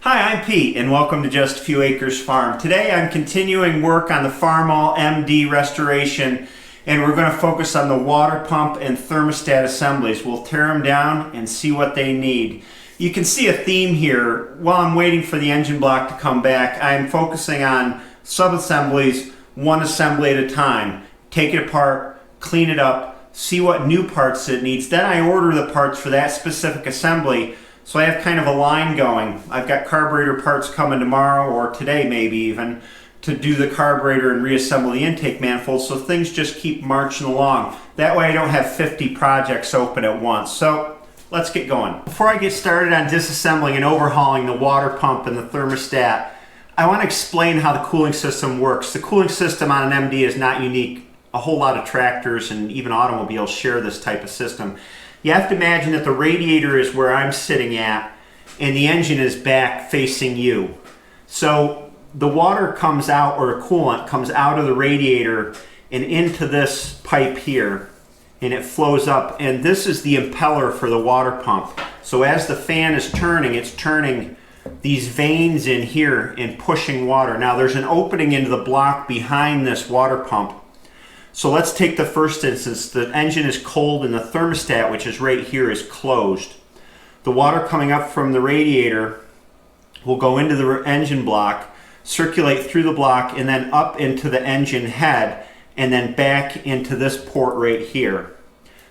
Hi, I'm Pete, and welcome to Just a Few Acres Farm. Today I'm continuing work on the Farmall MD restoration, and we're going to focus on the water pump and thermostat assemblies. We'll tear them down and see what they need. You can see a theme here. While I'm waiting for the engine block to come back, I'm focusing on sub-assemblies, one assembly at a time. Take it apart, clean it up, see what new parts it needs. Then I order the parts for that specific assembly. So I have kind of a line going. I've got carburetor parts coming tomorrow, or today maybe even, to do the carburetor and reassemble the intake manifold, so things just keep marching along. That way I don't have 50 projects open at once. So let's get going. Before I get started on disassembling and overhauling the water pump and the thermostat, I want to explain how the cooling system works. The cooling system on an MD is not unique. A whole lot of tractors and even automobiles share this type of system. You have to imagine that the radiator is where I'm sitting at and the engine is back facing you. So the water comes out, or a coolant comes out of the radiator and into this pipe here, and it flows up, and this is the impeller for the water pump. So as the fan is turning, it's turning these vanes in here and pushing water. Now there's an opening into the block behind this water pump. So let's take the first instance. The engine is cold and the thermostat, which is right here, is closed. The water coming up from the radiator will go into the engine block, circulate through the block, and then up into the engine head, and then back into this port right here.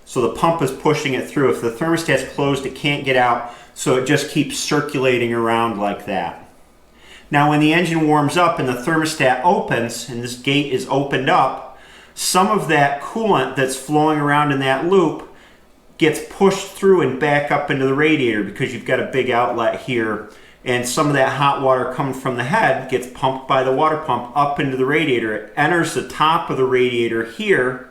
So the pump is pushing it through. If the thermostat's closed, it can't get out, so it just keeps circulating around like that. Now when the engine warms up and the thermostat opens, and this gate is opened up, some of that coolant that's flowing around in that loop gets pushed through and back up into the radiator, because you've got a big outlet here, and some of that hot water coming from the head gets pumped by the water pump up into the radiator. It enters the top of the radiator here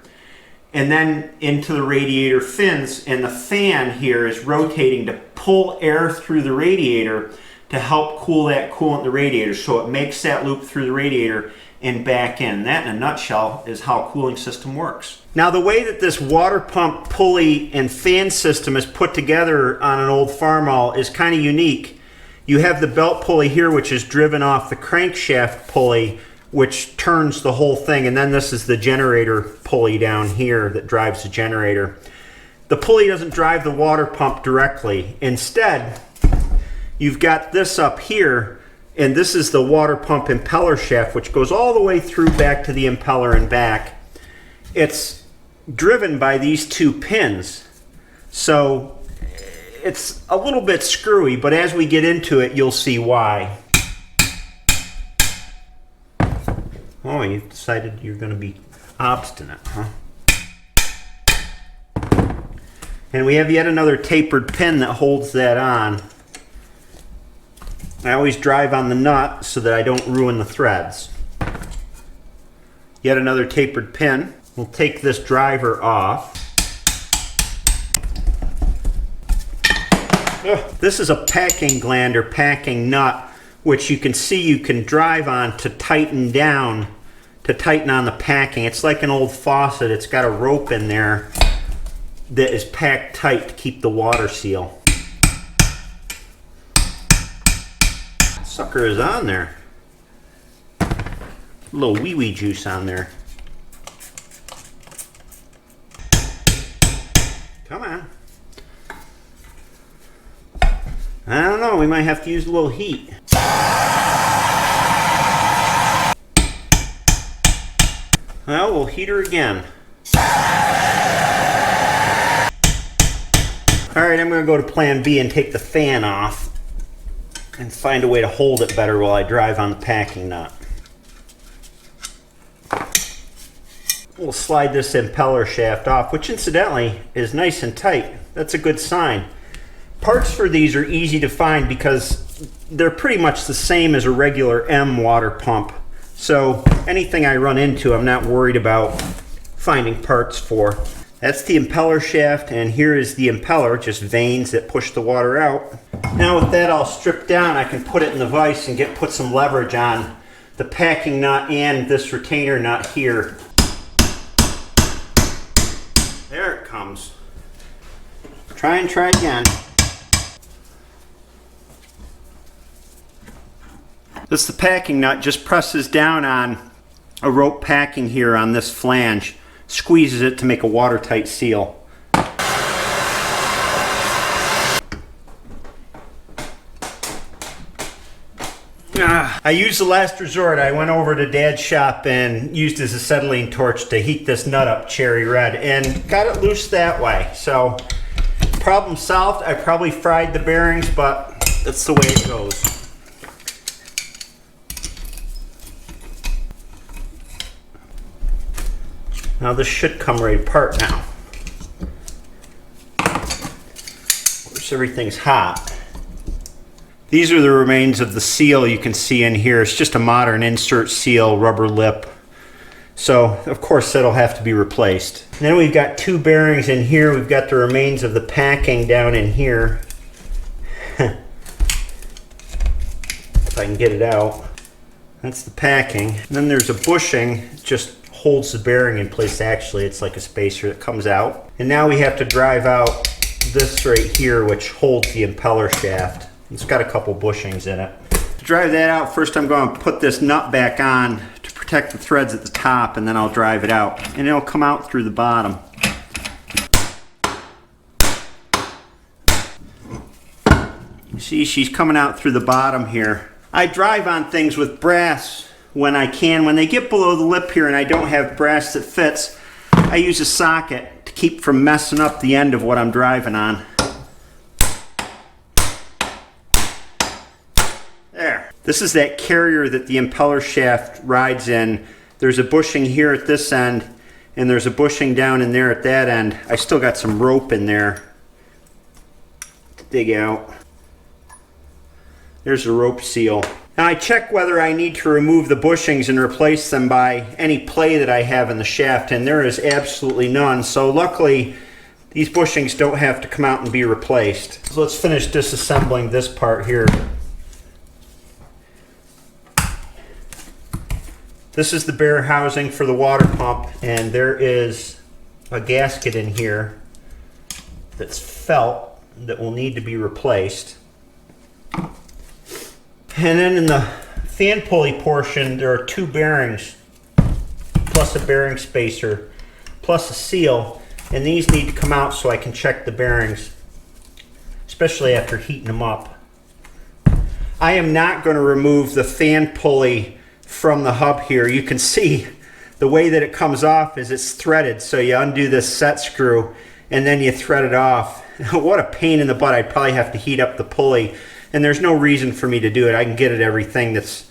and then into the radiator fins, and the fan here is rotating to pull air through the radiator to help cool that coolant in the radiator, so it makes that loop through the radiator and back in. That in a nutshell is how a cooling system works. Now the way that this water pump, pulley, and fan system is put together on an old Farmall is kind of unique. You have the belt pulley here, which is driven off the crankshaft pulley, which turns the whole thing, and then this is the generator pulley down here that drives the generator. The pulley doesn't drive the water pump directly. Instead, you've got this up here, and this is the water pump impeller shaft, which goes all the way through back to the impeller and back. It's driven by these two pins. So it's a little bit screwy, but as we get into it, you'll see why. Oh, you've decided you're going to be obstinate, huh? And we have yet another tapered pin that holds that on. I always drive on the nut so that I don't ruin the threads. Yet another tapered pin. We'll take this driver off. This is a packing gland or packing nut, which you can see you can drive on to tighten down, to tighten on the packing. It's like an old faucet. It's got a rope in there that is packed tight to keep the water seal. Sucker is on there. A little wee-wee juice on there. Come on. I don't know, we might have to use a little heat. Well, we'll heat her again. Alright, I'm going to go to plan B and take the fan off and find a way to hold it better while I drive on the packing nut. We'll slide this impeller shaft off, which incidentally is nice and tight. That's a good sign. Parts for these are easy to find because they're pretty much the same as a regular M water pump. So anything I run into, I'm not worried about finding parts for. That's the impeller shaft, and here is the impeller, just vanes that push the water out. Now with that all stripped down, I can put it in the vise and put some leverage on the packing nut and this retainer nut here. There it comes. Try again. This the packing nut just presses down on a rope packing here on this flange, squeezes it to make a watertight seal. I used the last resort. I went over to Dad's shop and used his acetylene torch to heat this nut up cherry red and got it loose that way. So problem solved. I probably fried the bearings, but that's the way it goes. Now this should come right apart now. Of course, everything's hot. These are the remains of the seal you can see in here. It's just a modern insert seal, rubber lip. So, of course, that'll have to be replaced. And then we've got two bearings in here. We've got the remains of the packing down in here. If I can get it out. That's the packing. And then there's a bushing. It just holds the bearing in place. Actually, it's like a spacer that comes out. And now we have to drive out this right here, which holds the impeller shaft. It's got a couple bushings in it. To drive that out, first I'm going to put this nut back on to protect the threads at the top, and then I'll drive it out. And it'll come out through the bottom. You see, she's coming out through the bottom here. I drive on things with brass when I can. When they get below the lip here and I don't have brass that fits, I use a socket to keep from messing up the end of what I'm driving on. There. This is that carrier that the impeller shaft rides in. There's a bushing here at this end, and there's a bushing down in there at that end. I still got some rope in there to dig out. There's a rope seal. Now I check whether I need to remove the bushings and replace them by any play that I have in the shaft, and there is absolutely none. So luckily, these bushings don't have to come out and be replaced. So let's finish disassembling this part here. This is the bare housing for the water pump, and there is a gasket in here that's felt that will need to be replaced. And then in the fan pulley portion, there are two bearings, plus a bearing spacer, plus a seal, and these need to come out so I can check the bearings, especially after heating them up. I am not going to remove the fan pulley from the hub here. You can see the way that it comes off is it's threaded, so you undo this set screw and then you thread it off. What a pain in the butt. I'd probably have to heat up the pulley, and there's no reason for me to do it. I can get at everything that's,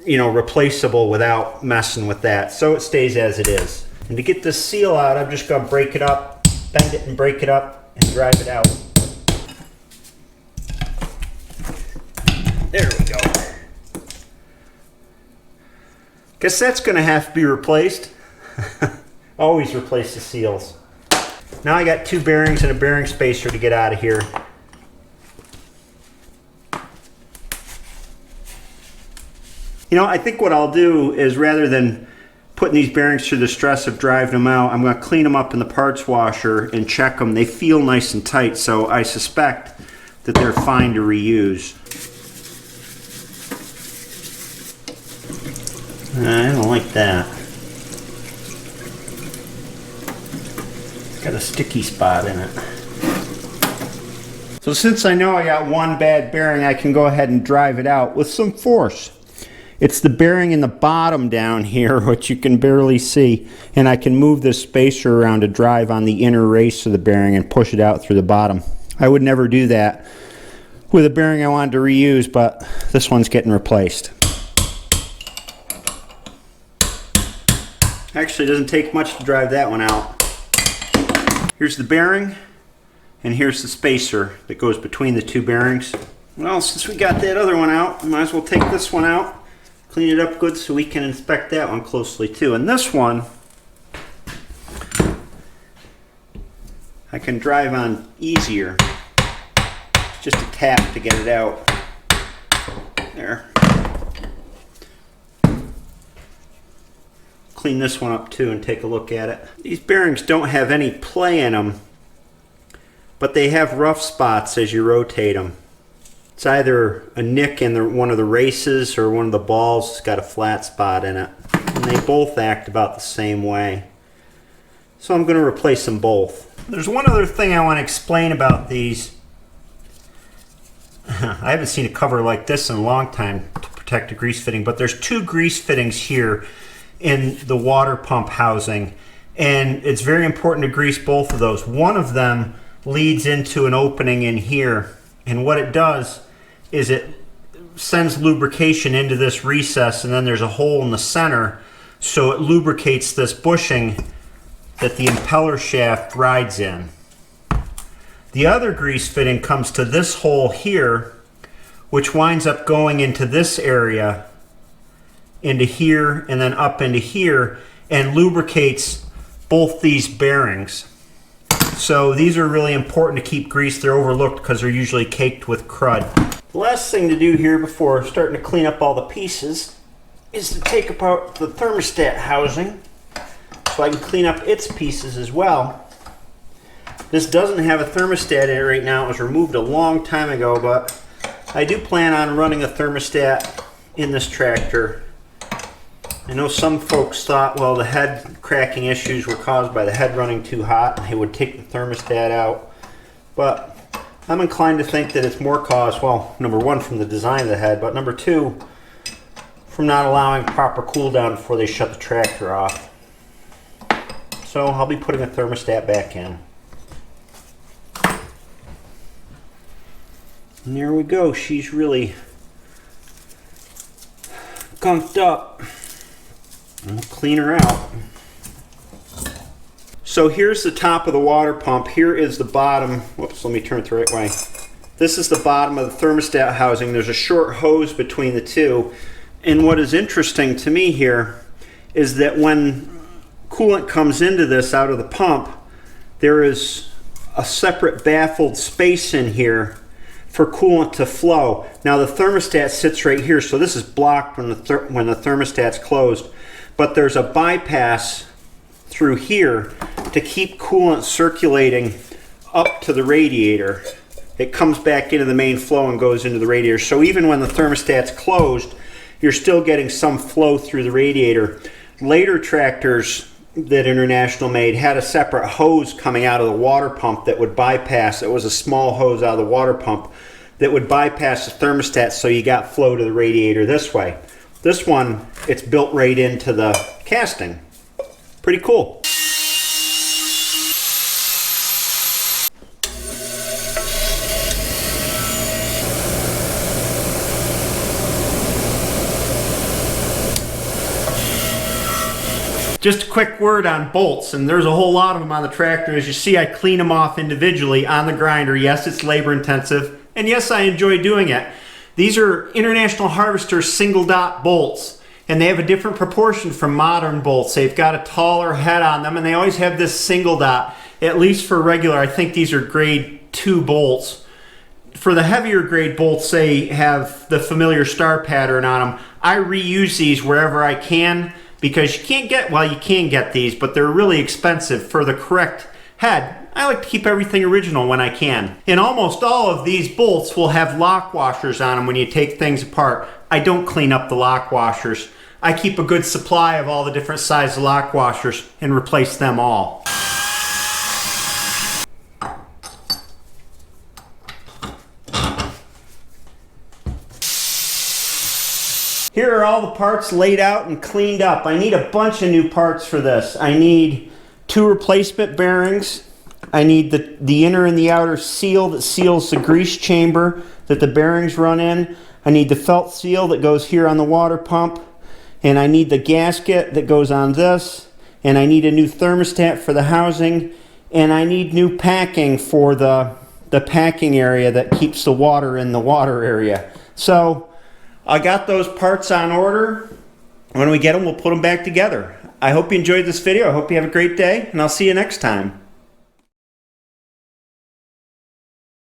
you know, replaceable without messing with that, so it stays as it is. And to get this seal out, I'm just going to break it up, bend it and break it up and drive it out. There we go. Guess that's going to have to be replaced. Always replace the seals. Now I got two bearings and a bearing spacer to get out of here. You know, I think what I'll do is, rather than putting these bearings through the stress of driving them out, I'm going to clean them up in the parts washer and check them. They feel nice and tight, so I suspect that they're fine to reuse. I don't like that. It's got a sticky spot in it. So since I know I got one bad bearing, I can go ahead and drive it out with some force. It's the bearing in the bottom down here, which you can barely see, and I can move this spacer around to drive on the inner race of the bearing and push it out through the bottom. I would never do that with a bearing I wanted to reuse, but this one's getting replaced. Actually, it doesn't take much to drive that one out. Here's the bearing, and here's the spacer that goes between the two bearings. Well, since we got that other one out, I might as well take this one out, clean it up good so we can inspect that one closely too. And this one, I can drive on easier. It's just a tap to get it out. There. Clean this one up too and take a look at it. These bearings don't have any play in them, but they have rough spots as you rotate them. It's either a nick in one of the races or one of the balls has got a flat spot in it. And they both act about the same way. So I'm going to replace them both. There's one other thing I want to explain about these. I haven't seen a cover like this in a long time to protect a grease fitting, but there's two grease fittings here in the water pump housing, and it's very important to grease both of those. One of them leads into an opening in here, and what it does is it sends lubrication into this recess, and then there's a hole in the center, so it lubricates this bushing that the impeller shaft rides in. The other grease fitting comes to this hole here, which winds up going into this area, into here, and then up into here, and lubricates both these bearings. So these are really important to keep greased. They're overlooked because they're usually caked with crud. The last thing to do here before starting to clean up all the pieces is to take apart the thermostat housing so I can clean up its pieces as well. This doesn't have a thermostat in it right now. It was removed a long time ago, but I do plan on running a thermostat in this tractor. I know some folks thought, well, the head cracking issues were caused by the head running too hot and they would take the thermostat out, but I'm inclined to think that it's more caused, well, number one, from the design of the head, but number two, from not allowing proper cool down before they shut the tractor off. So I'll be putting a thermostat back in. And there we go. She's really gunked up. We'll clean her out. So here's the top of the water pump. Here is the bottom. Whoops, let me turn it the right way. This is the bottom of the thermostat housing. There's a short hose between the two. And what is interesting to me here is that when coolant comes into this out of the pump, there is a separate baffled space in here for coolant to flow. Now the thermostat sits right here, so this is blocked when the thermostat's closed, but there's a bypass through here to keep coolant circulating up to the radiator. It comes back into the main flow and goes into the radiator. So even when the thermostat's closed, you're still getting some flow through the radiator. Later tractors that International made had a separate hose coming out of the water pump that would bypass. It was a small hose out of the water pump that would bypass the thermostat, so you got flow to the radiator this way. This one, it's built right into the casting. Pretty cool. Just a quick word on bolts, and there's a whole lot of them on the tractor. As you see, I clean them off individually on the grinder. Yes, it's labor intensive, and yes, I enjoy doing it. These are International Harvester single dot bolts, and they have a different proportion from modern bolts. They've got a taller head on them, and they always have this single dot, at least for regular. I think these are grade 2 bolts. For the heavier grade bolts, they have the familiar star pattern on them. I reuse these wherever I can, because you can't get, well, you can get these, but they're really expensive. For the correct head, I like to keep everything original when I can. And almost all of these bolts will have lock washers on them when you take things apart. I don't clean up the lock washers. I keep a good supply of all the different size lock washers and replace them all. Here are all the parts laid out and cleaned up. I need a bunch of new parts for this. I need 2 replacement bearings. I need the inner and the outer seal that seals the grease chamber that the bearings run in. I need the felt seal that goes here on the water pump. And I need the gasket that goes on this. And I need a new thermostat for the housing. And I need new packing for the packing area that keeps the water in the water area. So I got those parts on order. When we get them, we'll put them back together. I hope you enjoyed this video. I hope you have a great day, and I'll see you next time.